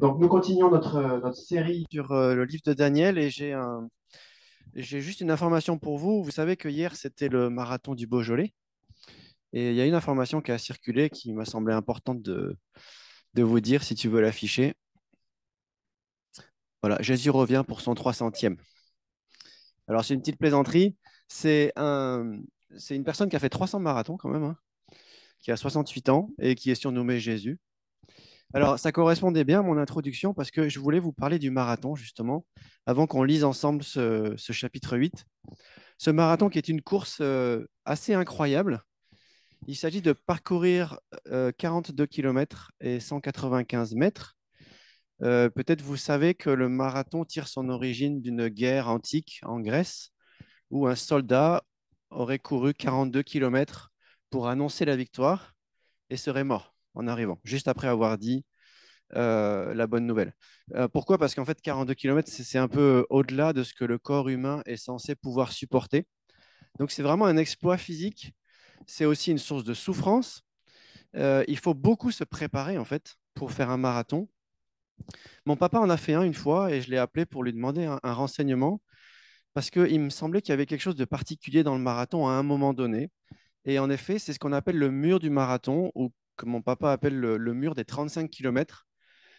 Donc, nous continuons notre série sur le livre de Daniel et j'ai juste une information pour vous. Vous savez que hier, c'était le marathon du Beaujolais et il y a une information qui a circulé qui m'a semblé importante de vous dire si tu veux l'afficher. Voilà, Jésus revient pour son 300e. Alors, c'est une petite plaisanterie. C'est un, c'est une personne qui a fait 300 marathons quand même, hein, qui a 68 ans et qui est surnommé Jésus. Alors, ça correspondait bien à mon introduction parce que je voulais vous parler du marathon, justement, avant qu'on lise ensemble ce chapitre 8. Ce marathon qui est une course assez incroyable. Il s'agit de parcourir 42 km et 195 mètres. Peut-être vous savez que le marathon tire son origine d'une guerre antique en Grèce où un soldat aurait couru 42 km pour annoncer la victoire et serait mort en arrivant, juste après avoir dit la bonne nouvelle. Pourquoi? Parce qu'en fait, 42 km, c'est un peu au-delà de ce que le corps humain est censé pouvoir supporter. Donc, c'est vraiment un exploit physique. C'est aussi une source de souffrance. Il faut beaucoup se préparer, en fait, pour faire un marathon. Mon papa en a fait un une fois et je l'ai appelé pour lui demander un renseignement parce qu'il me semblait qu'il y avait quelque chose de particulier dans le marathon à un moment donné. Et en effet, c'est ce qu'on appelle le mur du marathon ou que mon papa appelle le mur des 35 km.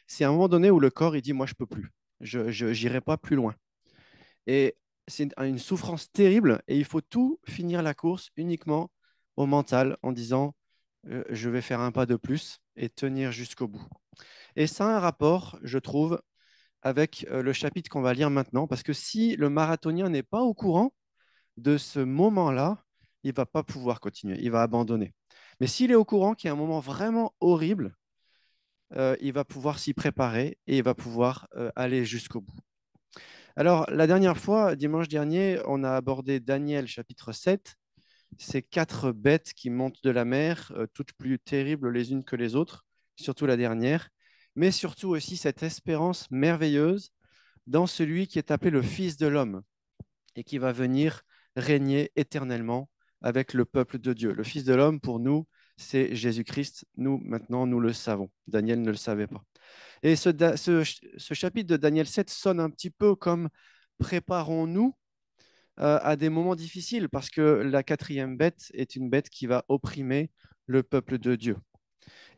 C'est à un moment donné où le corps, il dit, moi, je peux plus. Je n'irai pas plus loin. Et c'est une souffrance terrible et il faut tout finir la course uniquement au mental en disant, je vais faire un pas de plus et tenir jusqu'au bout. Et ça a un rapport, je trouve, avec le chapitre qu'on va lire maintenant, parce que si le marathonien n'est pas au courant de ce moment-là, il ne va pas pouvoir continuer, il va abandonner. Mais s'il est au courant qu'il y a un moment vraiment horrible, il va pouvoir s'y préparer et il va pouvoir aller jusqu'au bout. Alors, la dernière fois, dimanche dernier, on a abordé Daniel chapitre 7, ces quatre bêtes qui montent de la mer, toutes plus terribles les unes que les autres, surtout la dernière, mais surtout aussi cette espérance merveilleuse dans celui qui est appelé le Fils de l'homme et qui va venir régner éternellement avec le peuple de Dieu. Le Fils de l'homme, pour nous, c'est Jésus-Christ. Nous, maintenant, nous le savons. Daniel ne le savait pas. Et ce chapitre de Daniel 7 sonne un petit peu comme préparons-nous à des moments difficiles parce que la quatrième bête est une bête qui va opprimer le peuple de Dieu.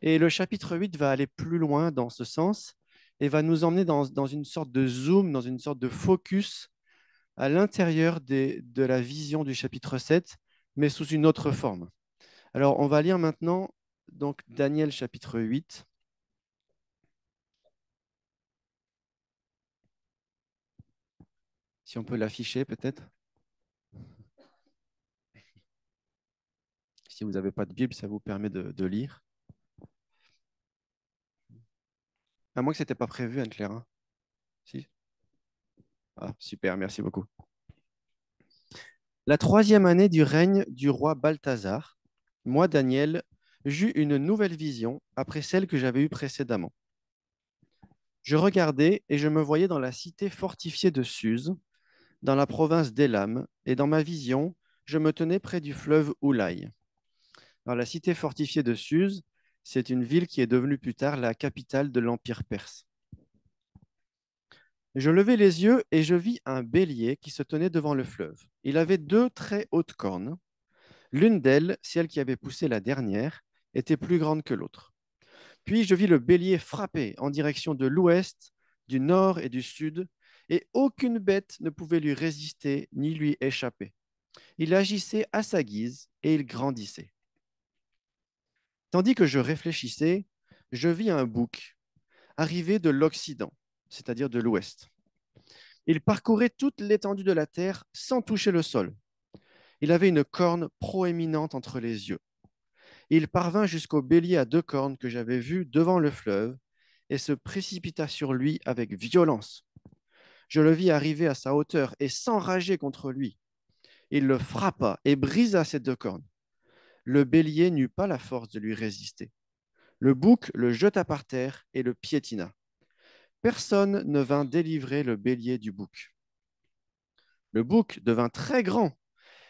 Et le chapitre 8 va aller plus loin dans ce sens et va nous emmener dans une sorte de zoom, dans une sorte de focus à l'intérieur de la vision du chapitre 7, mais sous une autre forme. Alors, on va lire maintenant donc Daniel chapitre 8. Si on peut l'afficher peut-être. Si vous n'avez pas de Bible, ça vous permet de lire. À moins que ce n'était pas prévu, Anne-Claire, hein. Si? Ah, super, merci beaucoup. La troisième année du règne du roi Balthazar, moi, Daniel, j'eus une nouvelle vision après celle que j'avais eue précédemment. Je regardais et je me voyais dans la cité fortifiée de Suse, dans la province d'Élam, et dans ma vision, je me tenais près du fleuve Oulaï. Alors, la cité fortifiée de Suse, c'est une ville qui est devenue plus tard la capitale de l'Empire perse. Je levai les yeux et je vis un bélier qui se tenait devant le fleuve. Il avait deux très hautes cornes. L'une d'elles, celle qui avait poussé la dernière, était plus grande que l'autre. Puis je vis le bélier frapper en direction de l'ouest, du nord et du sud, et aucune bête ne pouvait lui résister ni lui échapper. Il agissait à sa guise et il grandissait. Tandis que je réfléchissais, je vis un bouc arriver de l'Occident, c'est-à-dire de l'ouest. Il parcourait toute l'étendue de la terre sans toucher le sol. Il avait une corne proéminente entre les yeux. Il parvint jusqu'au bélier à deux cornes que j'avais vu devant le fleuve et se précipita sur lui avec violence. Je le vis arriver à sa hauteur et s'enrager contre lui. Il le frappa et brisa ses deux cornes. Le bélier n'eut pas la force de lui résister. Le bouc le jeta par terre et le piétina. Personne ne vint délivrer le bélier du bouc. Le bouc devint très grand,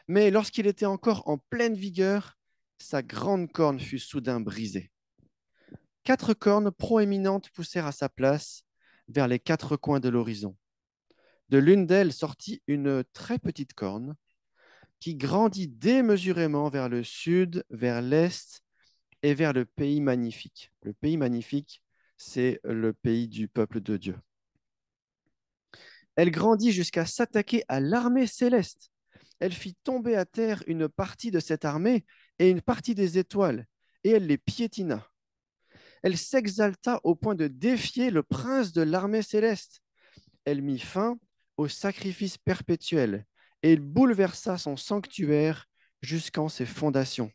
mais lorsqu'il était encore en pleine vigueur, sa grande corne fut soudain brisée. 4 cornes proéminentes poussèrent à sa place vers les 4 coins de l'horizon. De l'une d'elles sortit une très petite corne qui grandit démesurément vers le sud, vers l'est et vers le pays magnifique. Le pays magnifique, c'est le pays du peuple de Dieu. Elle grandit jusqu'à s'attaquer à l'armée céleste. Elle fit tomber à terre une partie de cette armée et une partie des étoiles, et elle les piétina. Elle s'exalta au point de défier le prince de l'armée céleste. Elle mit fin au sacrifice perpétuel et bouleversa son sanctuaire jusqu'en ses fondations.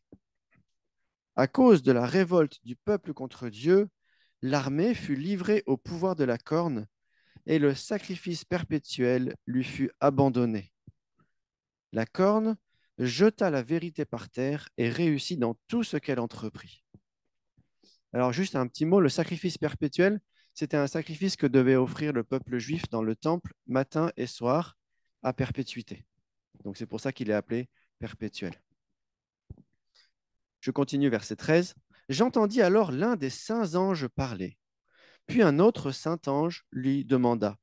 À cause de la révolte du peuple contre Dieu, l'armée fut livrée au pouvoir de la corne et le sacrifice perpétuel lui fut abandonné. La corne jeta la vérité par terre et réussit dans tout ce qu'elle entreprit. Alors juste un petit mot, le sacrifice perpétuel, c'était un sacrifice que devait offrir le peuple juif dans le temple matin et soir à perpétuité. Donc c'est pour ça qu'il est appelé perpétuel. Je continue verset 13. J'entendis alors l'un des saints anges parler. Puis un autre saint ange lui demanda,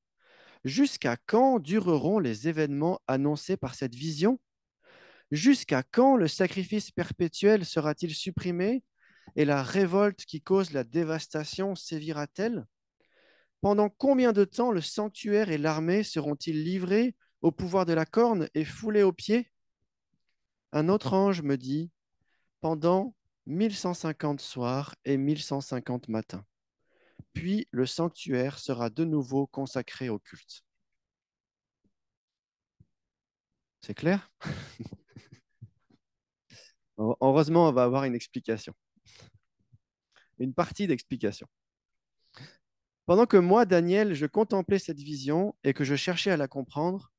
jusqu'à quand dureront les événements annoncés par cette vision? Jusqu'à quand le sacrifice perpétuel sera-t-il supprimé et la révolte qui cause la dévastation sévira-t-elle? Pendant combien de temps le sanctuaire et l'armée seront-ils livrés au pouvoir de la corne et foulés aux pieds? Un autre ange me dit, pendant 1150 soirs et 1150 matins. Puis le sanctuaire sera de nouveau consacré au culte. C'est clair? Heureusement, on va avoir une explication, une partie d'explication. Pendant que moi, Daniel, je contemplais cette vision et que je cherchais à la comprendre,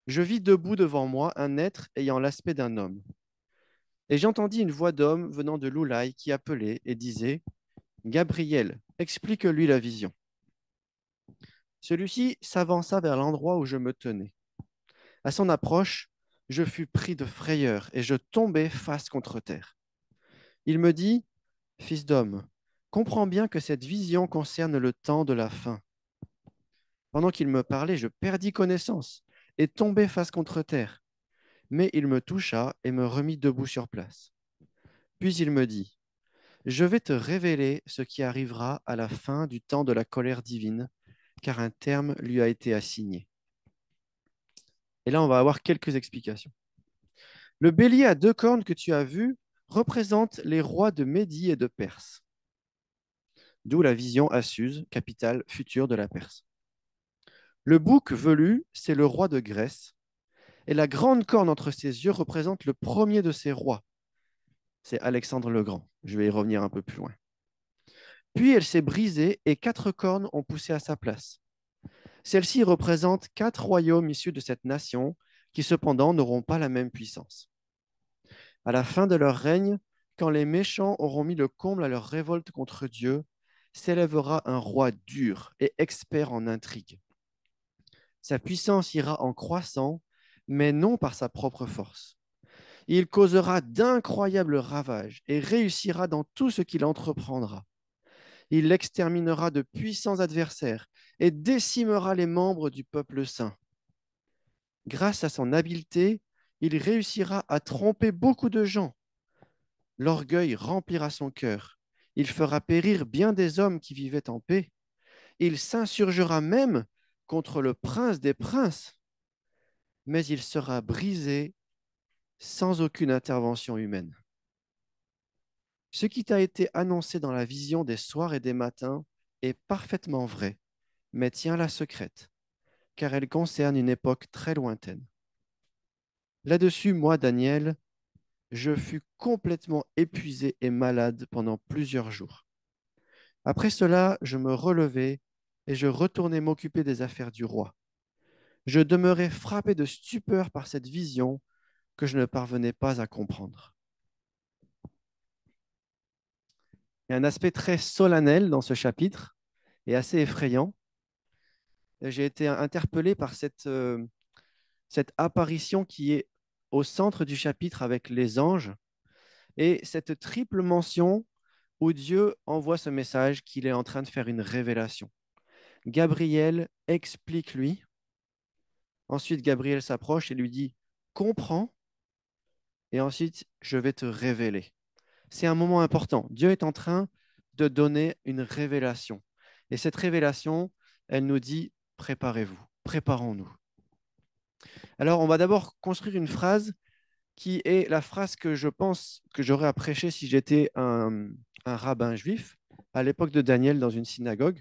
je vis debout devant moi un être ayant l'aspect d'un homme. Et j'entendis une voix d'homme venant de l'Oulaï qui appelait et disait, Gabriel, explique-lui la vision. Celui-ci s'avança vers l'endroit où je me tenais. À son approche, je fus pris de frayeur et je tombai face contre terre. Il me dit, Fils d'homme, comprends bien que cette vision concerne le temps de la fin. Pendant qu'il me parlait, je perdis connaissance et tombai face contre terre. Mais il me toucha et me remit debout sur place. Puis il me dit, je vais te révéler ce qui arrivera à la fin du temps de la colère divine, car un terme lui a été assigné. Et là, on va avoir quelques explications. Le bélier à 2 cornes que tu as vu représente les rois de Médie et de Perse, d'où la vision à Suse, capitale future de la Perse. Le bouc velu, c'est le roi de Grèce, et la grande corne entre ses yeux représente le premier de ses rois, c'est Alexandre le Grand. Je vais y revenir un peu plus loin. Puis elle s'est brisée et 4 cornes ont poussé à sa place. Celle-ci représente 4 royaumes issus de cette nation qui cependant n'auront pas la même puissance. À la fin de leur règne, quand les méchants auront mis le comble à leur révolte contre Dieu, s'élèvera un roi dur et expert en intrigue. Sa puissance ira en croissant, mais non par sa propre force. Il causera d'incroyables ravages et réussira dans tout ce qu'il entreprendra. Il exterminera de puissants adversaires et décimera les membres du peuple saint. Grâce à son habileté, il réussira à tromper beaucoup de gens. L'orgueil remplira son cœur. Il fera périr bien des hommes qui vivaient en paix. Il s'insurgera même contre le prince des princes, mais il sera brisé sans aucune intervention humaine. Ce qui t'a été annoncé dans la vision des soirs et des matins est parfaitement vrai, mais tiens-la secrète, car elle concerne une époque très lointaine. Là-dessus, moi, Daniel, je fus complètement épuisé et malade pendant plusieurs jours. Après cela, je me relevai et je retournai m'occuper des affaires du roi. Je demeurai frappé de stupeur par cette vision que je ne parvenais pas à comprendre. Il y a un aspect très solennel dans ce chapitre et assez effrayant. J'ai été interpellé par cette apparition qui est au centre du chapitre avec les anges et cette triple mention où Dieu envoie ce message qu'il est en train de faire une révélation. Gabriel explique-lui. Ensuite, Gabriel s'approche et lui dit, comprends, et ensuite, je vais te révéler. C'est un moment important. Dieu est en train de donner une révélation. Et cette révélation, elle nous dit, préparez-vous, préparons-nous. Alors, on va d'abord construire une phrase qui est la phrase que je pense que j'aurais à prêcher si j'étais un rabbin juif à l'époque de Daniel dans une synagogue.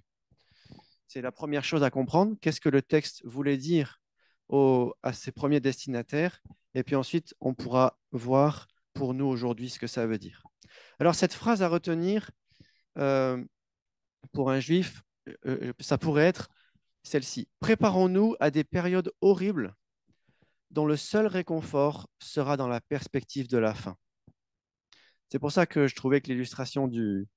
C'est la première chose à comprendre. Qu'est-ce que le texte voulait dire à ses premiers destinataires? Et puis ensuite, on pourra voir pour nous aujourd'hui ce que ça veut dire. Alors, cette phrase à retenir euh, pour un juif, ça pourrait être celle-ci. Préparons-nous à des périodes horribles dont le seul réconfort sera dans la perspective de la fin. C'est pour ça que je trouvais que l'illustration du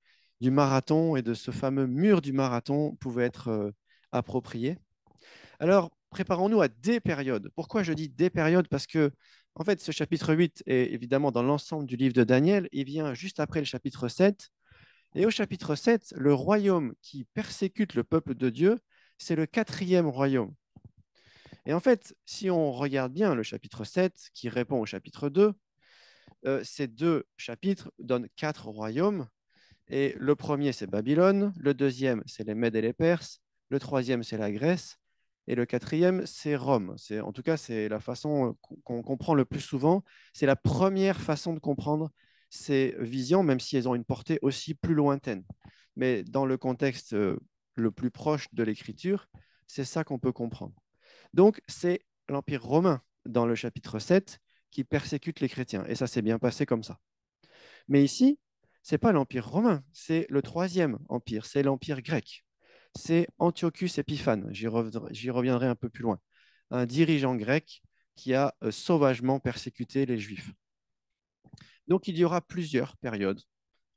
marathon et de ce fameux mur du marathon pouvait être appropriée. Alors, préparons-nous à des périodes. Pourquoi je dis des périodes? Parce que, en fait, ce chapitre 8 est évidemment dans l'ensemble du livre de Daniel. Il vient juste après le chapitre 7. Et au chapitre 7, le royaume qui persécute le peuple de Dieu, c'est le quatrième royaume. Et en fait, si on regarde bien le chapitre 7, qui répond au chapitre 2, ces deux chapitres donnent quatre royaumes. Et le premier, c'est Babylone. Le deuxième, c'est les Mèdes et les Perses. Le troisième, c'est la Grèce. Et le quatrième, c'est Rome. En tout cas, c'est la façon qu'on comprend le plus souvent. C'est la première façon de comprendre ces visions, même si elles ont une portée aussi plus lointaine. Mais dans le contexte le plus proche de l'écriture, c'est ça qu'on peut comprendre. Donc, c'est l'Empire romain dans le chapitre 7 qui persécute les chrétiens. Et ça s'est bien passé comme ça. Mais ici, ce n'est pas l'Empire romain, c'est le troisième empire, c'est l'Empire grec. C'est Antiochus Épiphane, j'y reviendrai un peu plus loin, un dirigeant grec qui a sauvagement persécuté les Juifs. Donc il y aura plusieurs périodes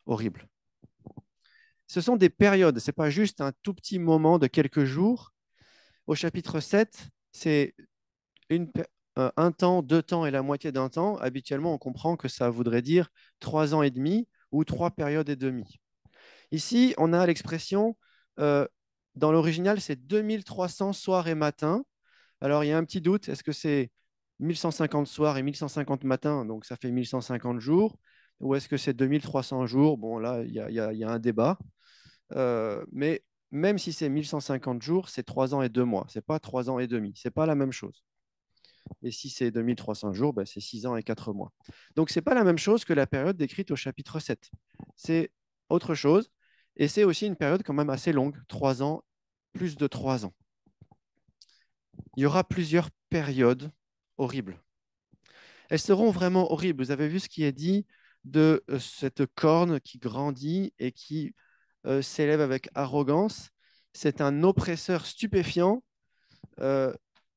horribles. Ce sont des périodes, ce n'est pas juste un tout petit moment de quelques jours. Au chapitre 7, c'est un temps, 2 temps et la moitié d'un temps. Habituellement, on comprend que ça voudrait dire 3 ans et demi ou 3 périodes et demie. Ici, on a l'expression, dans l'original, c'est 2300 soirs et matins. Alors, il y a un petit doute, est-ce que c'est 1150 soirs et 1150 matins, donc ça fait 1150 jours, ou est-ce que c'est 2300 jours? Bon, là, il y a un débat. Mais même si c'est 1150 jours, c'est 3 ans et 2 mois. Ce n'est pas 3 ans et demi. Ce n'est pas la même chose. Et si c'est 2300 jours, ben, c'est 6 ans et 4 mois. Donc, ce n'est pas la même chose que la période décrite au chapitre 7. C'est autre chose. Et c'est aussi une période quand même assez longue, 3 ans, plus de 3 ans. Il y aura plusieurs périodes horribles. Elles seront vraiment horribles. Vous avez vu ce qui est dit de cette corne qui grandit et qui s'élève avec arrogance. C'est un oppresseur stupéfiant. Euh,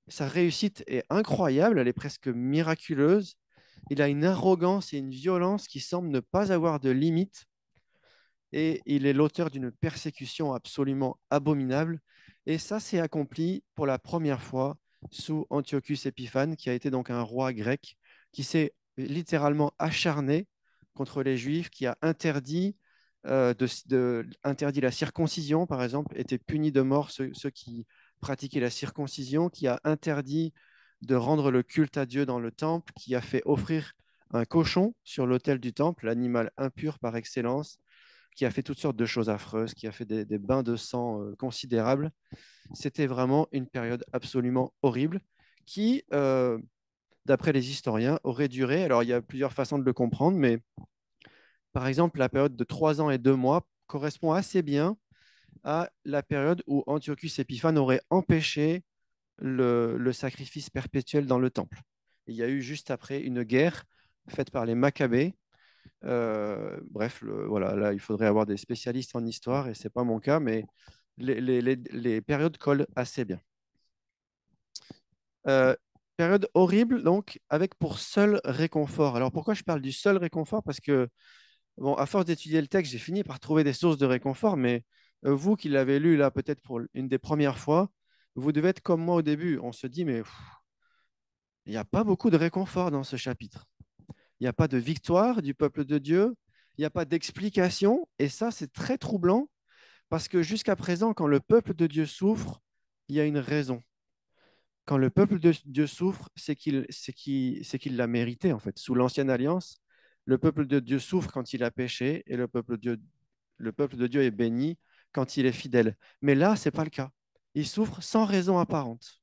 Sa réussite est incroyable, elle est presque miraculeuse. Il a une arrogance et une violence qui semblent ne pas avoir de limite. Et il est l'auteur d'une persécution absolument abominable. Et ça s'est accompli pour la première fois sous Antiochus Épiphane, qui a été donc un roi grec, qui s'est littéralement acharné contre les Juifs, qui a interdit la circoncision, par exemple, étaient punis de mort ceux qui pratiquaient la circoncision, qui a interdit de rendre le culte à Dieu dans le temple, qui a fait offrir un cochon sur l'autel du temple, l'animal impur par excellence, qui a fait toutes sortes de choses affreuses, qui a fait des bains de sang considérables. C'était vraiment une période absolument horrible qui, d'après les historiens, aurait duré. Alors, il y a plusieurs façons de le comprendre, mais par exemple, la période de 3 ans et 2 mois correspond assez bien à la période où Antiochus Épiphane aurait empêché le sacrifice perpétuel dans le temple. Il y a eu juste après une guerre faite par les Maccabées. Bref, voilà, là, il faudrait avoir des spécialistes en histoire et ce n'est pas mon cas, mais les périodes collent assez bien. Euh, Période horrible, donc, avec pour seul réconfort. Alors, pourquoi je parle du seul réconfort? Parce que, bon, à force d'étudier le texte, j'ai fini par trouver des sources de réconfort, mais vous qui l'avez lu, là, peut-être pour une des premières fois, vous devez être comme moi au début. On se dit, mais il n'y a pas beaucoup de réconfort dans ce chapitre. Il n'y a pas de victoire du peuple de Dieu. il n'y a pas d'explication. Et ça, c'est très troublant parce que jusqu'à présent, quand le peuple de Dieu souffre, il y a une raison. Quand le peuple de Dieu souffre, c'est qu'il l'a mérité, en fait. Sous l'Ancienne Alliance, le peuple de Dieu souffre quand il a péché et le peuple de Dieu est béni quand il est fidèle. Mais là, ce n'est pas le cas. Il souffre sans raison apparente.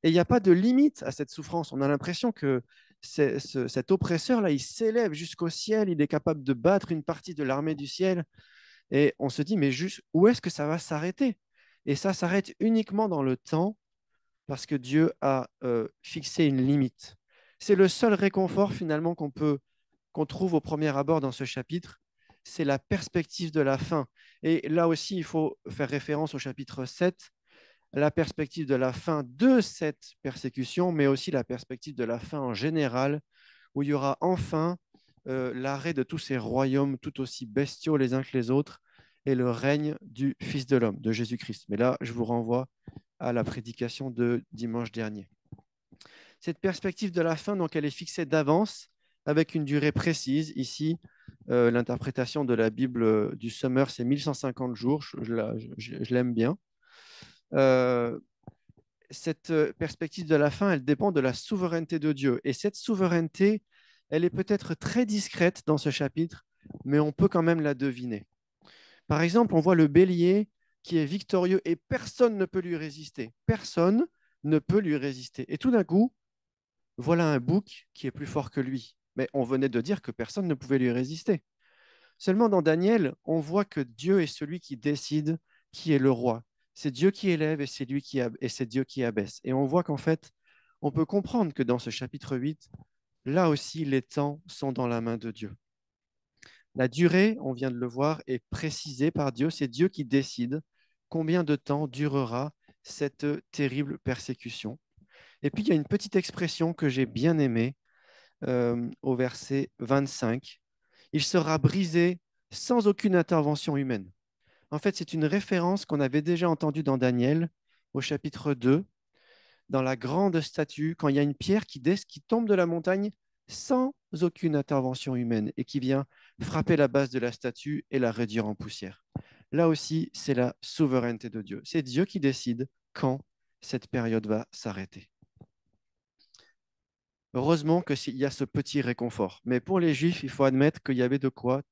Et il n'y a pas de limite à cette souffrance. On a l'impression que cet oppresseur-là, il s'élève jusqu'au ciel, il est capable de battre une partie de l'armée du ciel. Et on se dit, mais juste, où est-ce que ça va s'arrêter? Et ça s'arrête uniquement dans le temps parce que Dieu a fixé une limite. C'est le seul réconfort finalement qu'on trouve au premier abord dans ce chapitre, c'est la perspective de la fin. Et là aussi, il faut faire référence au chapitre 7, la perspective de la fin de cette persécution, mais aussi la perspective de la fin en général, où il y aura enfin l'arrêt de tous ces royaumes tout aussi bestiaux les uns que les autres et le règne du Fils de l'homme, de Jésus-Christ. Mais là, je vous renvoie à la prédication de dimanche dernier. Cette perspective de la fin, donc, elle est fixée d'avance avec une durée précise. Ici, l'interprétation de la Bible du Summer, c'est 1150 jours. Je l'aime bien. Euh, cette perspective de la fin, elle dépend de la souveraineté de Dieu. Et cette souveraineté, elle est peut-être très discrète dans ce chapitre, mais on peut quand même la deviner. Par exemple, on voit le bélier qui est victorieux et personne ne peut lui résister. Personne ne peut lui résister. Et tout d'un coup, voilà un bouc qui est plus fort que lui. Mais on venait de dire que personne ne pouvait lui résister. Seulement dans Daniel, on voit que Dieu est celui qui décide qui est le roi. C'est Dieu qui élève et c'est Dieu qui abaisse. Et on voit qu'en fait, on peut comprendre que dans ce chapitre 8, là aussi, les temps sont dans la main de Dieu. La durée, on vient de le voir, est précisée par Dieu. C'est Dieu qui décide combien de temps durera cette terrible persécution. Et puis, il y a une petite expression que j'ai bien aimée au verset 25. Il sera brisé sans aucune intervention humaine. En fait, c'est une référence qu'on avait déjà entendue dans Daniel au chapitre 2, dans la grande statue, quand il y a une pierre qui tombe de la montagne sans aucune intervention humaine et qui vient frapper la base de la statue et la réduire en poussière. Là aussi, c'est la souveraineté de Dieu. C'est Dieu qui décide quand cette période va s'arrêter. Heureusement qu'il y a ce petit réconfort. Mais pour les Juifs, il faut admettre qu'il y avait de quoi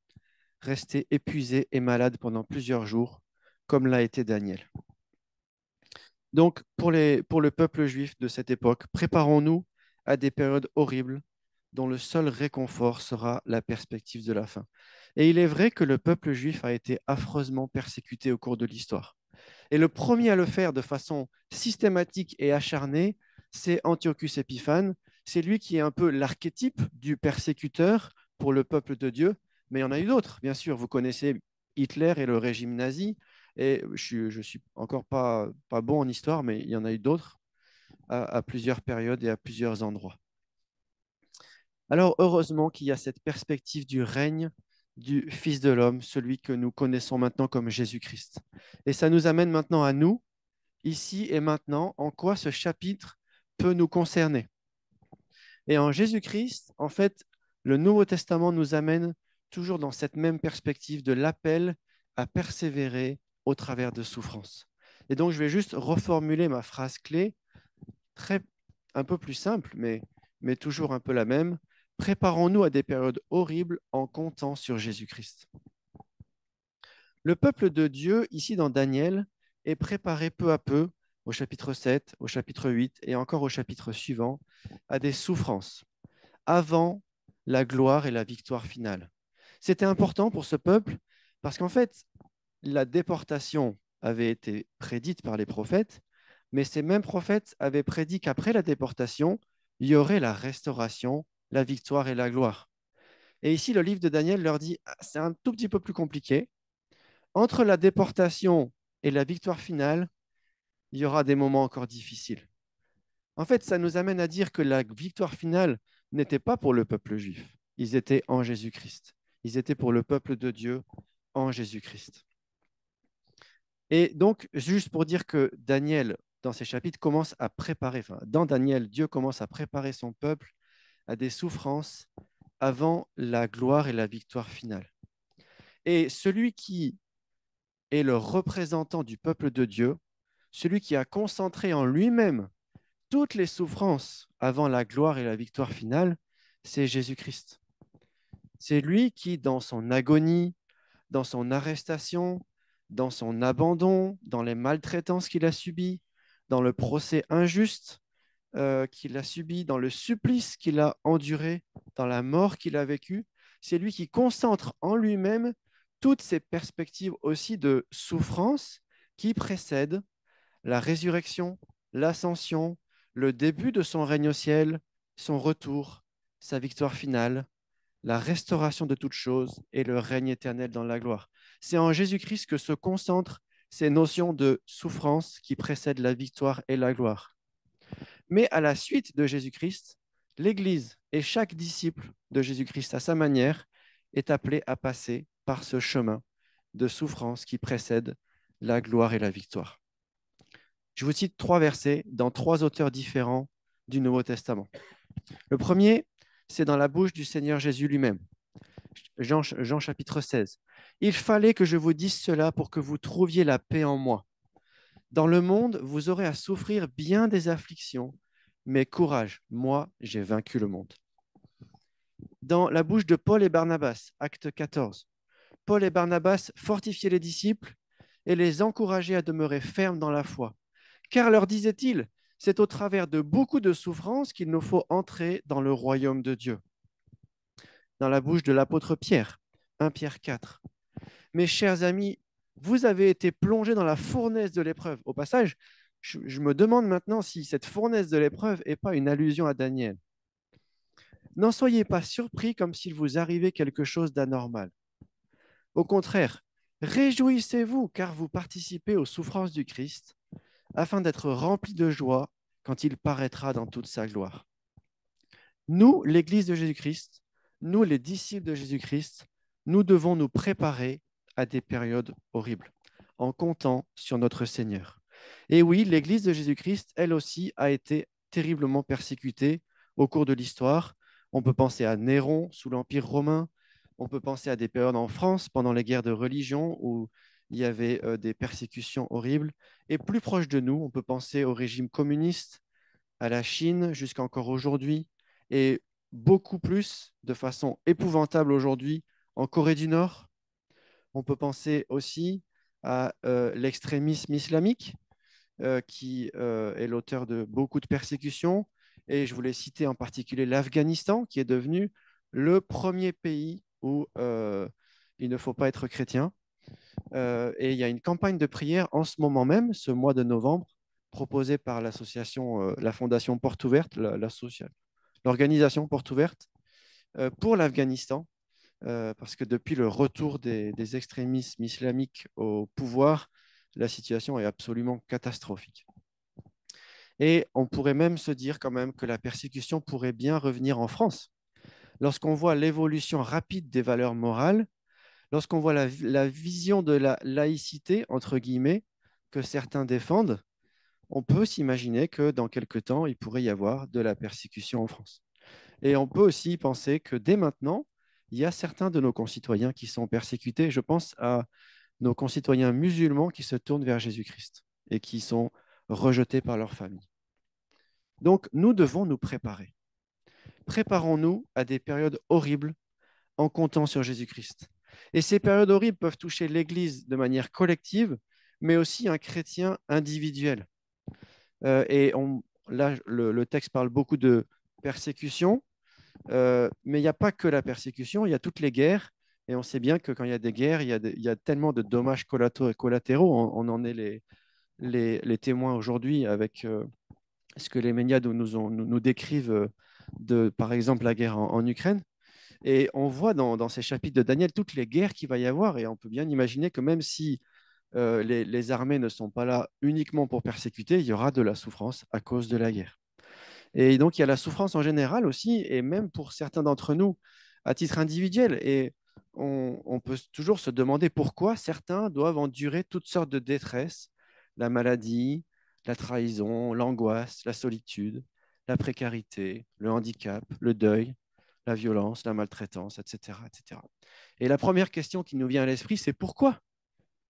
rester épuisé et malade pendant plusieurs jours, comme l'a été Daniel. Donc, pour le peuple juif de cette époque, préparons-nous à des périodes horribles dont le seul réconfort sera la perspective de la fin. Et il est vrai que le peuple juif a été affreusement persécuté au cours de l'histoire. Et le premier à le faire de façon systématique et acharnée, c'est Antiochus Épiphane. C'est lui qui est un peu l'archétype du persécuteur pour le peuple de Dieu. Mais il y en a eu d'autres, bien sûr. Vous connaissez Hitler et le régime nazi. Et je suis encore pas bon en histoire, mais il y en a eu d'autres à plusieurs périodes et à plusieurs endroits. Alors, heureusement qu'il y a cette perspective du règne du Fils de l'homme, celui que nous connaissons maintenant comme Jésus-Christ. Et ça nous amène maintenant à nous, ici et maintenant, en quoi ce chapitre peut nous concerner. Et en Jésus-Christ, en fait, le Nouveau Testament nous amène toujours dans cette même perspective de l'appel à persévérer au travers de souffrances. Et donc, je vais juste reformuler ma phrase clé, un peu plus simple, mais toujours un peu la même. Préparons-nous à des périodes horribles en comptant sur Jésus-Christ. Le peuple de Dieu, ici dans Daniel, est préparé peu à peu, au chapitre 7, au chapitre 8 et encore au chapitre suivant, à des souffrances, avant la gloire et la victoire finale. C'était important pour ce peuple parce qu'en fait, la déportation avait été prédite par les prophètes, mais ces mêmes prophètes avaient prédit qu'après la déportation, il y aurait la restauration, la victoire et la gloire. Et ici, le livre de Daniel leur dit, c'est un tout petit peu plus compliqué. Entre la déportation et la victoire finale, il y aura des moments encore difficiles. En fait, ça nous amène à dire que la victoire finale n'était pas pour le peuple juif. Ils étaient en Jésus-Christ. Ils étaient pour le peuple de Dieu en Jésus-Christ. Et donc, juste pour dire que Daniel, dans ces chapitres, commence à préparer, dans Daniel, Dieu commence à préparer son peuple à des souffrances avant la gloire et la victoire finale. Et celui qui est le représentant du peuple de Dieu, celui qui a concentré en lui-même toutes les souffrances avant la gloire et la victoire finale, c'est Jésus-Christ. C'est lui qui, dans son agonie, dans son arrestation, dans son abandon, dans les maltraitances qu'il a subies, dans le procès injuste qu'il a subi, dans le supplice qu'il a enduré, dans la mort qu'il a vécue, c'est lui qui concentre en lui-même toutes ces perspectives aussi de souffrance qui précèdent la résurrection, l'ascension, le début de son règne au ciel, son retour, sa victoire finale, la restauration de toutes choses et le règne éternel dans la gloire. C'est en Jésus-Christ que se concentrent ces notions de souffrance qui précèdent la victoire et la gloire. Mais à la suite de Jésus-Christ, l'Église et chaque disciple de Jésus-Christ à sa manière est appelé à passer par ce chemin de souffrance qui précède la gloire et la victoire. Je vous cite 3 versets dans 3 auteurs différents du Nouveau Testament. Le premier, c'est dans la bouche du Seigneur Jésus lui-même. Jean chapitre 16. Il fallait que je vous dise cela pour que vous trouviez la paix en moi. Dans le monde, vous aurez à souffrir bien des afflictions, mais courage, moi, j'ai vaincu le monde. Dans la bouche de Paul et Barnabas, acte 14. Paul et Barnabas fortifiaient les disciples et les encourageaient à demeurer fermes dans la foi. Car, leur disait-il, c'est au travers de beaucoup de souffrances qu'il nous faut entrer dans le royaume de Dieu. Dans la bouche de l'apôtre Pierre, 1 Pierre 4. Mes chers amis, vous avez été plongés dans la fournaise de l'épreuve. Au passage, je me demande maintenant si cette fournaise de l'épreuve n'est pas une allusion à Daniel. N'en soyez pas surpris comme s'il vous arrivait quelque chose d'anormal. Au contraire, réjouissez-vous car vous participez aux souffrances du Christ, afin d'être remplis de joie quand il paraîtra dans toute sa gloire. Nous, l'Église de Jésus-Christ, nous, les disciples de Jésus-Christ, nous devons nous préparer à des périodes horribles en comptant sur notre Seigneur. Et oui, l'Église de Jésus-Christ, elle aussi, a été terriblement persécutée au cours de l'histoire. On peut penser à Néron sous l'Empire romain, on peut penser à des périodes en France pendant les guerres de religion où il y avait des persécutions horribles. Et plus proche de nous, on peut penser au régime communiste, à la Chine jusqu'à encore aujourd'hui, et beaucoup plus de façon épouvantable aujourd'hui en Corée du Nord. On peut penser aussi à l'extrémisme islamique qui est l'auteur de beaucoup de persécutions. Et je voulais citer en particulier l'Afghanistan, qui est devenu le premier pays où il ne faut pas être chrétien. Et il y a une campagne de prière en ce moment même, ce mois de novembre, proposée par l'association, la fondation Porte Ouverte, l'organisation Porte Ouverte, pour l'Afghanistan, parce que depuis le retour des extrémismes islamiques au pouvoir, la situation est absolument catastrophique. Et on pourrait même se dire quand même que la persécution pourrait bien revenir en France. Lorsqu'on voit l'évolution rapide des valeurs morales, lorsqu'on voit la vision de la laïcité, entre guillemets, que certains défendent, on peut s'imaginer que dans quelque temps, il pourrait y avoir de la persécution en France. Et on peut aussi penser que dès maintenant, il y a certains de nos concitoyens qui sont persécutés. Je pense à nos concitoyens musulmans qui se tournent vers Jésus-Christ et qui sont rejetés par leur famille. Donc, nous devons nous préparer. Préparons-nous à des périodes horribles en comptant sur Jésus-Christ. Et ces périodes horribles peuvent toucher l'Église de manière collective, mais aussi un chrétien individuel. Là, le texte parle beaucoup de persécution, mais il n'y a pas que la persécution, il y a toutes les guerres. Et on sait bien que quand il y a des guerres, il y a tellement de dommages collatéraux. On en est les témoins aujourd'hui avec ce que les médias nous décrivent par exemple, la guerre en Ukraine. Et on voit dans ces chapitres de Daniel toutes les guerres qu'il va y avoir. Et on peut bien imaginer que même si les armées ne sont pas là uniquement pour persécuter, il y aura de la souffrance à cause de la guerre. Et donc, il y a la souffrance en général aussi, et même pour certains d'entre nous, à titre individuel. Et on peut toujours se demander pourquoi certains doivent endurer toutes sortes de détresse, la maladie, la trahison, l'angoisse, la solitude, la précarité, le handicap, le deuil, la violence, la maltraitance, etc., etc. Et la première question qui nous vient à l'esprit, c'est pourquoi?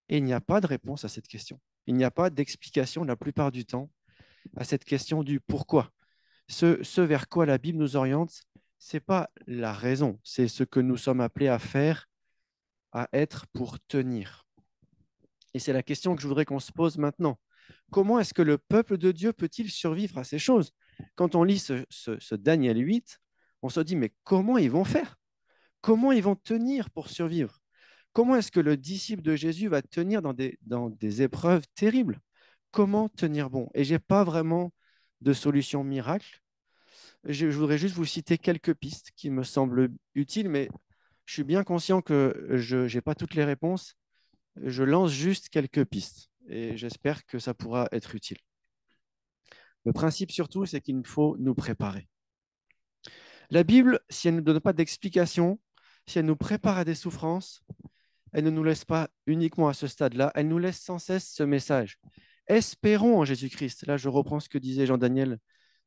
Et il n'y a pas de réponse à cette question. Il n'y a pas d'explication la plupart du temps à cette question du pourquoi. Ce vers quoi la Bible nous oriente, ce n'est pas la raison, c'est ce que nous sommes appelés à faire, à être pour tenir. Et c'est la question que je voudrais qu'on se pose maintenant. Comment est-ce que le peuple de Dieu peut-il survivre à ces choses? Quand on lit ce Daniel 8, on se dit, mais comment ils vont faire? Comment ils vont tenir pour survivre? Comment est-ce que le disciple de Jésus va tenir dans des épreuves terribles? Comment tenir bon? Et je n'ai pas vraiment de solution miracle. Je voudrais juste vous citer quelques pistes qui me semblent utiles, mais je suis bien conscient que je n'ai pas toutes les réponses. Je lance juste quelques pistes et j'espère que ça pourra être utile. Le principe surtout, c'est qu'il faut nous préparer. La Bible, si elle ne nous donne pas d'explication, si elle nous prépare à des souffrances, elle ne nous laisse pas uniquement à ce stade-là, elle nous laisse sans cesse ce message. Espérons en Jésus-Christ. Là, je reprends ce que disait Jean-Daniel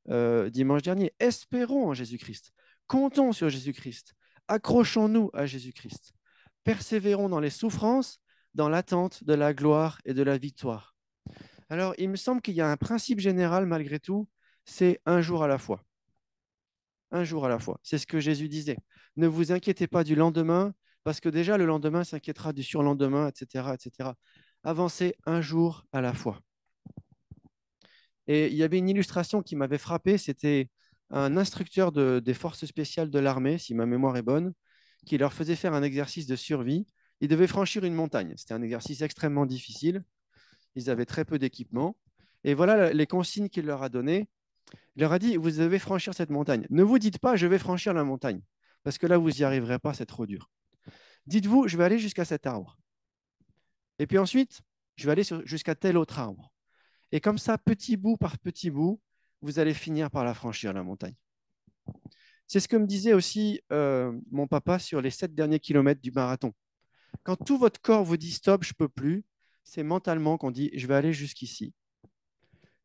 dimanche dernier. Espérons en Jésus-Christ. Comptons sur Jésus-Christ. Accrochons-nous à Jésus-Christ. Persévérons dans les souffrances, dans l'attente de la gloire et de la victoire. Alors, il me semble qu'il y a un principe général malgré tout, c'est un jour à la fois. Un jour à la fois. C'est ce que Jésus disait. Ne vous inquiétez pas du lendemain, parce que déjà le lendemain s'inquiétera du surlendemain, etc., etc. Avancez un jour à la fois. Et il y avait une illustration qui m'avait frappé, c'était un instructeur des forces spéciales de l'armée, si ma mémoire est bonne, qui leur faisait faire un exercice de survie. Ils devaient franchir une montagne. C'était un exercice extrêmement difficile. Ils avaient très peu d'équipement. Et voilà les consignes qu'il leur a données. Il leur a dit, vous devez franchir cette montagne. Ne vous dites pas, je vais franchir la montagne, parce que là, vous n'y arriverez pas, c'est trop dur. Dites-vous, je vais aller jusqu'à cet arbre. Et puis ensuite, je vais aller jusqu'à tel autre arbre. Et comme ça, petit bout par petit bout, vous allez finir par la franchir, la montagne. C'est ce que me disait aussi mon papa sur les 7 derniers kilomètres du marathon. Quand tout votre corps vous dit stop, je ne peux plus, c'est mentalement qu'on dit je vais aller jusqu'ici.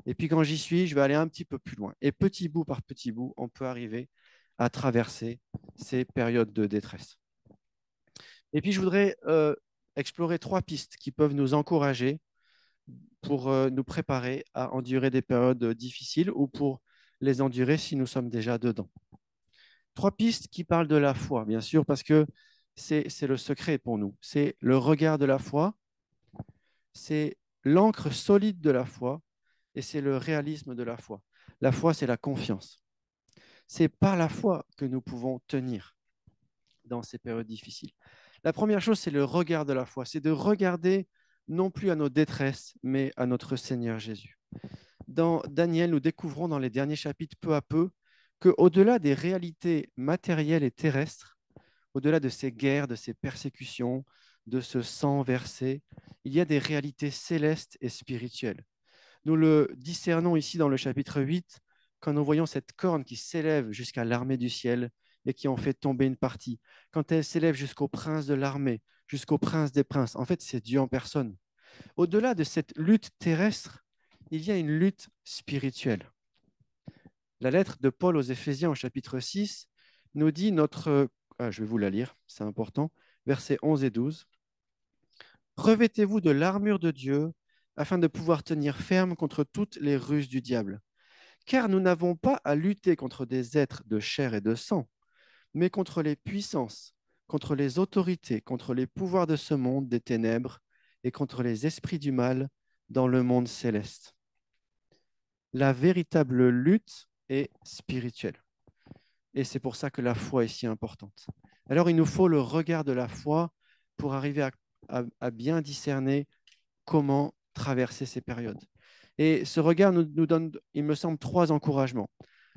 Et puis quand j'y suis, je vais aller un petit peu plus loin. Et petit bout par petit bout, on peut arriver à traverser ces périodes de détresse. Et puis je voudrais explorer 3 pistes qui peuvent nous encourager pour nous préparer à endurer des périodes difficiles ou pour les endurer si nous sommes déjà dedans. 3 pistes qui parlent de la foi, bien sûr, parce que c'est le secret pour nous. C'est le regard de la foi, c'est l'encre solide de la foi et c'est le réalisme de la foi. La foi, c'est la confiance. C'est par la foi que nous pouvons tenir dans ces périodes difficiles. La première chose, c'est le regard de la foi. C'est de regarder non plus à nos détresses, mais à notre Seigneur Jésus. Dans Daniel, nous découvrons dans les derniers chapitres peu à peu qu'au-delà des réalités matérielles et terrestres, au-delà de ces guerres, de ces persécutions, de ce sang versé, il y a des réalités célestes et spirituelles. Nous le discernons ici dans le chapitre 8, quand nous voyons cette corne qui s'élève jusqu'à l'armée du ciel et qui en fait tomber une partie. Quand elle s'élève jusqu'au prince de l'armée, jusqu'au prince des princes, en fait, c'est Dieu en personne. Au-delà de cette lutte terrestre, il y a une lutte spirituelle. La lettre de Paul aux Éphésiens au chapitre 6 nous dit je vais vous la lire, c'est important, versets 11 et 12. Revêtez-vous de l'armure de Dieu afin de pouvoir tenir ferme contre toutes les ruses du diable. Car nous n'avons pas à lutter contre des êtres de chair et de sang, mais contre les puissances, contre les autorités, contre les pouvoirs de ce monde des ténèbres et contre les esprits du mal dans le monde céleste. La véritable lutte est spirituelle. Et c'est pour ça que la foi est si importante. Alors, il nous faut le regard de la foi pour arriver à bien discerner comment traverser ces périodes. Et ce regard nous donne, il me semble, 3 encouragements.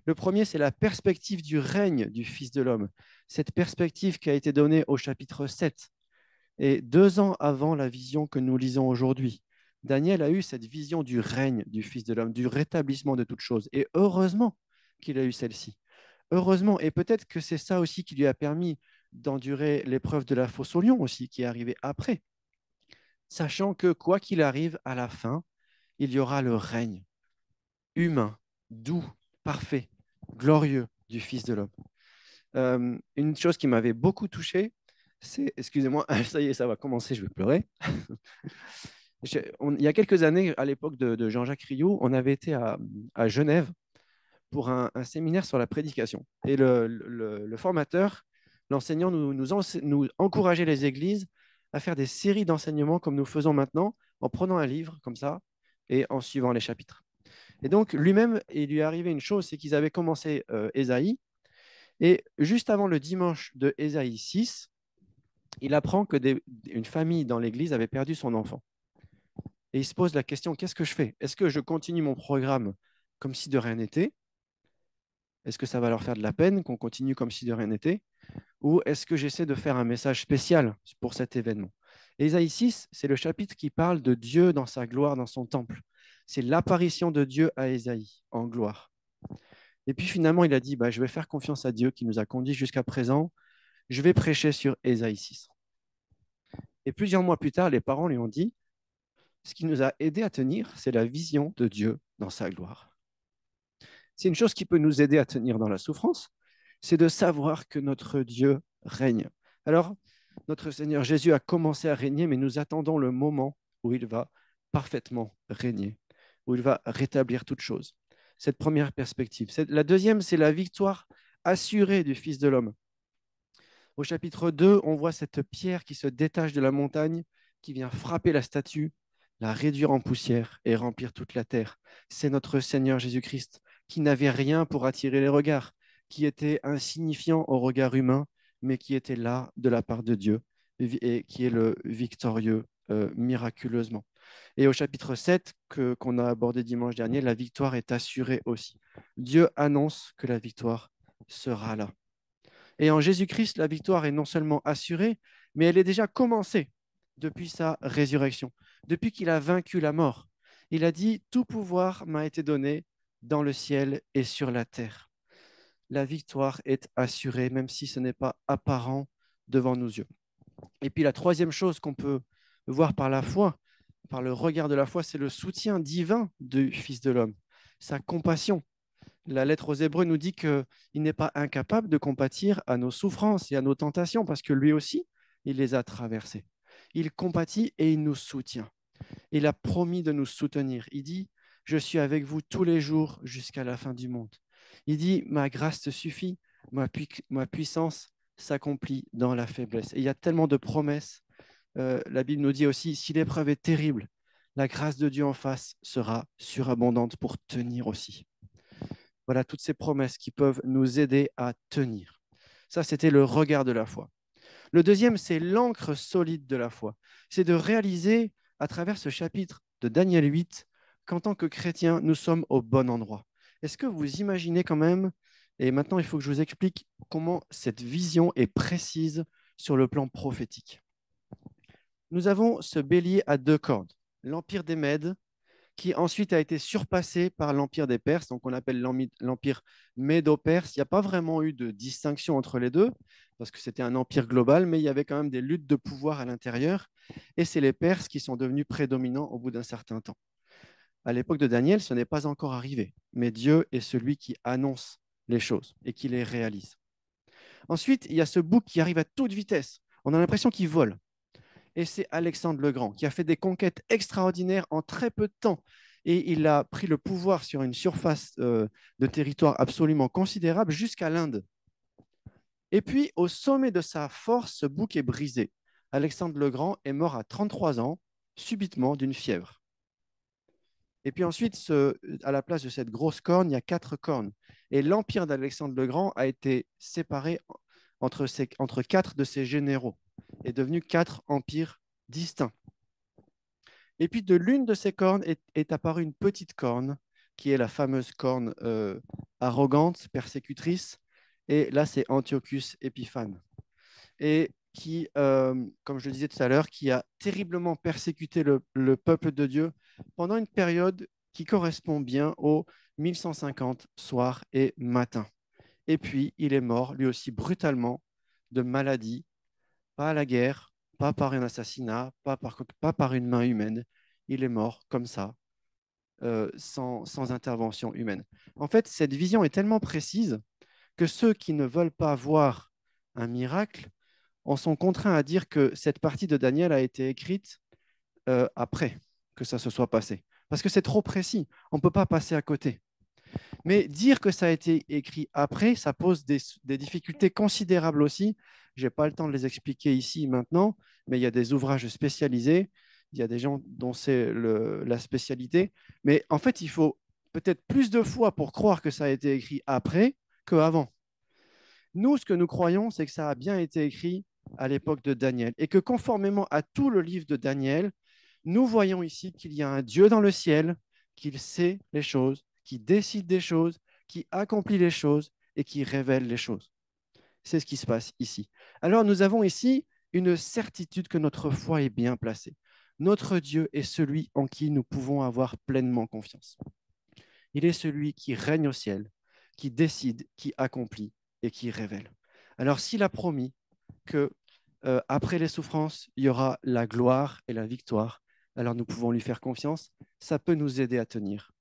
Le premier, c'est la perspective du règne du Fils de l'homme. Cette perspective qui a été donnée au chapitre 7. Et 2 ans avant la vision que nous lisons aujourd'hui, Daniel a eu cette vision du règne du Fils de l'homme, du rétablissement de toutes choses. Et heureusement qu'il a eu celle-ci. Heureusement, et peut-être que c'est ça aussi qui lui a permis d'endurer l'épreuve de la fosse au lion aussi, qui est arrivée après. Sachant que quoi qu'il arrive, à la fin, il y aura le règne humain, doux, parfait, glorieux du Fils de l'homme. Une chose qui m'avait beaucoup touché, c'est, excusez-moi, ça y est, ça va commencer, je vais pleurer. Il y a quelques années, à l'époque de Jean-Jacques Rioux, on avait été à Genève pour un séminaire sur la prédication. Et le formateur, l'enseignant, nous encourageait les églises à faire des séries d'enseignements comme nous faisons maintenant, en prenant un livre comme ça et en suivant les chapitres. Et donc, lui-même, il lui est arrivé une chose, c'est qu'ils avaient commencé Ésaïe, et juste avant le dimanche de Ésaïe 6, il apprend que une famille dans l'église avait perdu son enfant. Et il se pose la question, qu'est-ce que je fais? Est-ce que je continue mon programme comme si de rien n'était? Est-ce que ça va leur faire de la peine qu'on continue comme si de rien n'était? Ou est-ce que j'essaie de faire un message spécial pour cet événement? Et Ésaïe 6, c'est le chapitre qui parle de Dieu dans sa gloire, dans son temple. C'est l'apparition de Dieu à Ésaïe en gloire. Et puis finalement, il a dit, bah, je vais faire confiance à Dieu qui nous a conduits jusqu'à présent. Je vais prêcher sur Ésaïe 6. Et plusieurs mois plus tard, les parents lui ont dit, ce qui nous a aidé à tenir, c'est la vision de Dieu dans sa gloire. C'est une chose qui peut nous aider à tenir dans la souffrance, c'est de savoir que notre Dieu règne. Alors, notre Seigneur Jésus a commencé à régner, mais nous attendons le moment où il va parfaitement régner, où il va rétablir toutes choses. Cette première perspective. La deuxième, c'est la victoire assurée du Fils de l'homme. Au chapitre 2, on voit cette pierre qui se détache de la montagne, qui vient frapper la statue, la réduire en poussière et remplir toute la terre. C'est notre Seigneur Jésus-Christ qui n'avait rien pour attirer les regards, qui était insignifiant au regard humain, mais qui était là de la part de Dieu et qui est le victorieux miraculeusement. Et au chapitre 7, qu'on a abordé dimanche dernier, la victoire est assurée aussi. Dieu annonce que la victoire sera là. Et en Jésus-Christ, la victoire est non seulement assurée, mais elle est déjà commencée depuis sa résurrection, depuis qu'il a vaincu la mort. Il a dit, tout pouvoir m'a été donné dans le ciel et sur la terre. La victoire est assurée, même si ce n'est pas apparent devant nos yeux. Et puis la troisième chose qu'on peut voir par la foi, par le regard de la foi, c'est le soutien divin du Fils de l'homme, sa compassion. La lettre aux Hébreux nous dit qu'il n'est pas incapable de compatir à nos souffrances et à nos tentations, parce que lui aussi, il les a traversées. Il compatit et il nous soutient. Il a promis de nous soutenir. Il dit, je suis avec vous tous les jours jusqu'à la fin du monde. Il dit, ma grâce te suffit, ma puissance s'accomplit dans la faiblesse. Et il y a tellement de promesses. La Bible nous dit aussi, si l'épreuve est terrible, la grâce de Dieu en face sera surabondante pour tenir aussi. Voilà toutes ces promesses qui peuvent nous aider à tenir. Ça, c'était le regard de la foi. Le deuxième, c'est l'encre solide de la foi. C'est de réaliser à travers ce chapitre de Daniel 8 qu'en tant que chrétien, nous sommes au bon endroit. Est-ce que vous imaginez quand même, et maintenant il faut que je vous explique comment cette vision est précise sur le plan prophétique. Nous avons ce bélier à deux cornes, l'empire des Mèdes, qui ensuite a été surpassé par l'Empire des Perses, donc on appelle l'Empire médo-perse. Il n'y a pas vraiment eu de distinction entre les deux, parce que c'était un empire global, mais il y avait quand même des luttes de pouvoir à l'intérieur, et c'est les Perses qui sont devenus prédominants au bout d'un certain temps. À l'époque de Daniel, ce n'est pas encore arrivé, mais Dieu est celui qui annonce les choses et qui les réalise. Ensuite, il y a ce bouc qui arrive à toute vitesse. On a l'impression qu'il vole et c'est Alexandre le Grand qui a fait des conquêtes extraordinaires en très peu de temps. Et il a pris le pouvoir sur une surface de territoire absolument considérable jusqu'à l'Inde. Et puis, au sommet de sa force, ce bouc est brisé. Alexandre le Grand est mort à 33 ans, subitement d'une fièvre. Et puis ensuite, à la place de cette grosse corne, il y a 4 cornes. Et l'empire d'Alexandre le Grand a été séparé entre 4 de ses généraux, est devenu 4 empires distincts. Et puis de l'une de ces cornes est apparue une petite corne, qui est la fameuse corne arrogante, persécutrice. Et là, c'est Antiochus Épiphane. Et qui, comme je le disais tout à l'heure, qui a terriblement persécuté le peuple de Dieu pendant une période qui correspond bien aux 1150 soir et matin. Et puis, il est mort, lui aussi, brutalement, de maladie, pas à la guerre, pas par un assassinat, pas par une main humaine. Il est mort comme ça, sans intervention humaine. En fait, cette vision est tellement précise que ceux qui ne veulent pas voir un miracle en sont contraints à dire que cette partie de Daniel a été écrite après que ça se soit passé. Parce que c'est trop précis, on ne peut pas passer à côté. Mais dire que ça a été écrit après, ça pose des difficultés considérables aussi. Je n'ai pas le temps de les expliquer ici maintenant, mais il y a des ouvrages spécialisés, il y a des gens dont c'est la spécialité. Mais en fait, il faut peut-être plus de fois pour croire que ça a été écrit après qu'avant. Nous, ce que nous croyons, c'est que ça a bien été écrit à l'époque de Daniel et que conformément à tout le livre de Daniel, nous voyons ici qu'il y a un Dieu dans le ciel, qu'il sait les choses, qui décide des choses, qui accomplit les choses et qui révèle les choses. C'est ce qui se passe ici. Alors nous avons ici une certitude que notre foi est bien placée. Notre Dieu est celui en qui nous pouvons avoir pleinement confiance. Il est celui qui règne au ciel, qui décide, qui accomplit et qui révèle. Alors s'il a promis que après les souffrances, il y aura la gloire et la victoire, alors nous pouvons lui faire confiance. Ça peut nous aider à tenir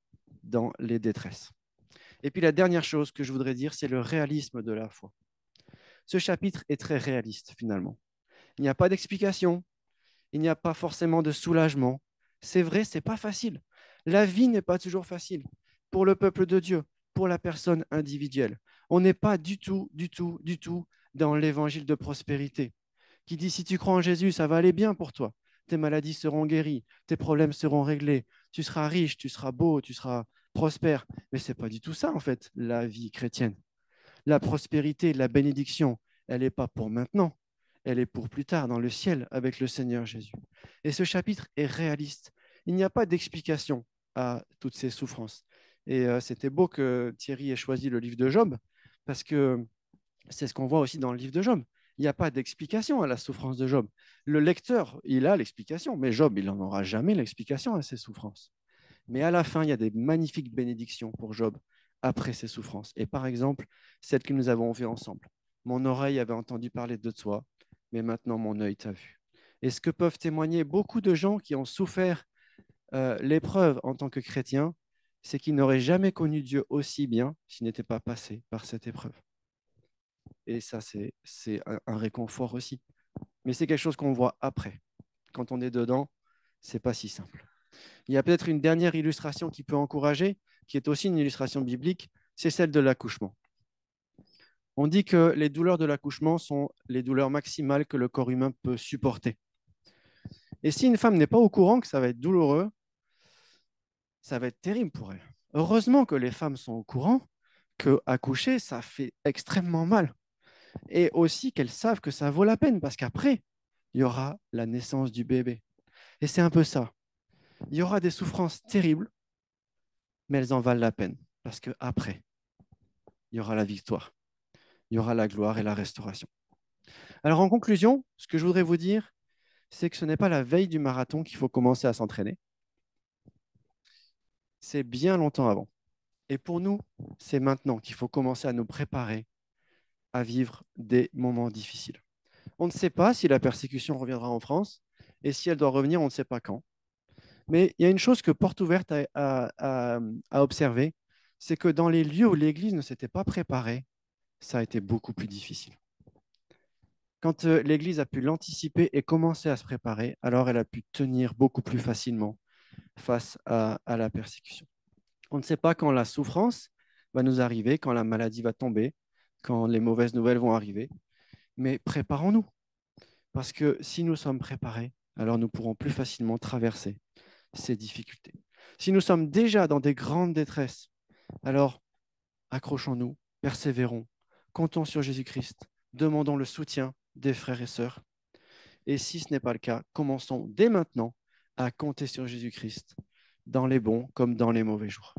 dans les détresses. Et puis la dernière chose que je voudrais dire, c'est le réalisme de la foi. Ce chapitre est très réaliste finalement. Il n'y a pas d'explication, il n'y a pas forcément de soulagement. C'est vrai, c'est pas facile. La vie n'est pas toujours facile pour le peuple de Dieu, pour la personne individuelle. On n'est pas du tout, du tout, du tout dans l'évangile de prospérité qui dit si tu crois en Jésus, ça va aller bien pour toi. Tes maladies seront guéries, tes problèmes seront réglés, tu seras riche, tu seras beau, tu seras prospère. Mais ce n'est pas du tout ça, en fait, la vie chrétienne. La prospérité, la bénédiction, elle n'est pas pour maintenant, elle est pour plus tard dans le ciel avec le Seigneur Jésus. Et ce chapitre est réaliste. Il n'y a pas d'explication à toutes ces souffrances. Et c'était beau que Thierry ait choisi le livre de Job, parce que c'est ce qu'on voit aussi dans le livre de Job. Il n'y a pas d'explication à la souffrance de Job. Le lecteur, il a l'explication, mais Job, il n'en aura jamais l'explication à ses souffrances. Mais à la fin, il y a des magnifiques bénédictions pour Job après ses souffrances. Et par exemple, celle que nous avons vue ensemble. Mon oreille avait entendu parler de toi, mais maintenant mon œil t'a vu. Et ce que peuvent témoigner beaucoup de gens qui ont souffert l'épreuve en tant que chrétiens, c'est qu'ils n'auraient jamais connu Dieu aussi bien s'ils n'étaient pas passés par cette épreuve. Et ça, c'est un réconfort aussi. Mais c'est quelque chose qu'on voit après. Quand on est dedans, c'est pas si simple. Il y a peut-être une dernière illustration qui peut encourager, qui est aussi une illustration biblique, c'est celle de l'accouchement. On dit que les douleurs de l'accouchement sont les douleurs maximales que le corps humain peut supporter. Et si une femme n'est pas au courant que ça va être douloureux, ça va être terrible pour elle. Heureusement que les femmes sont au courant que accoucher, ça fait extrêmement mal. Et aussi qu'elles savent que ça vaut la peine parce qu'après, il y aura la naissance du bébé. Et c'est un peu ça. Il y aura des souffrances terribles, mais elles en valent la peine parce qu'après, il y aura la victoire, il y aura la gloire et la restauration. Alors en conclusion, ce que je voudrais vous dire, c'est que ce n'est pas la veille du marathon qu'il faut commencer à s'entraîner, c'est bien longtemps avant. Et pour nous, c'est maintenant qu'il faut commencer à nous préparer à vivre des moments difficiles. On ne sait pas si la persécution reviendra en France, et si elle doit revenir, on ne sait pas quand. Mais il y a une chose que Porte Ouverte a observé, c'est que dans les lieux où l'Église ne s'était pas préparée, ça a été beaucoup plus difficile. Quand l'Église a pu l'anticiper et commencer à se préparer, alors elle a pu tenir beaucoup plus facilement face à la persécution. On ne sait pas quand la souffrance va nous arriver, quand la maladie va tomber, quand les mauvaises nouvelles vont arriver, mais préparons-nous. Parce que si nous sommes préparés, alors nous pourrons plus facilement traverser ces difficultés. Si nous sommes déjà dans des grandes détresses, alors accrochons-nous, persévérons, comptons sur Jésus-Christ, demandons le soutien des frères et sœurs. Et si ce n'est pas le cas, commençons dès maintenant à compter sur Jésus-Christ dans les bons comme dans les mauvais jours.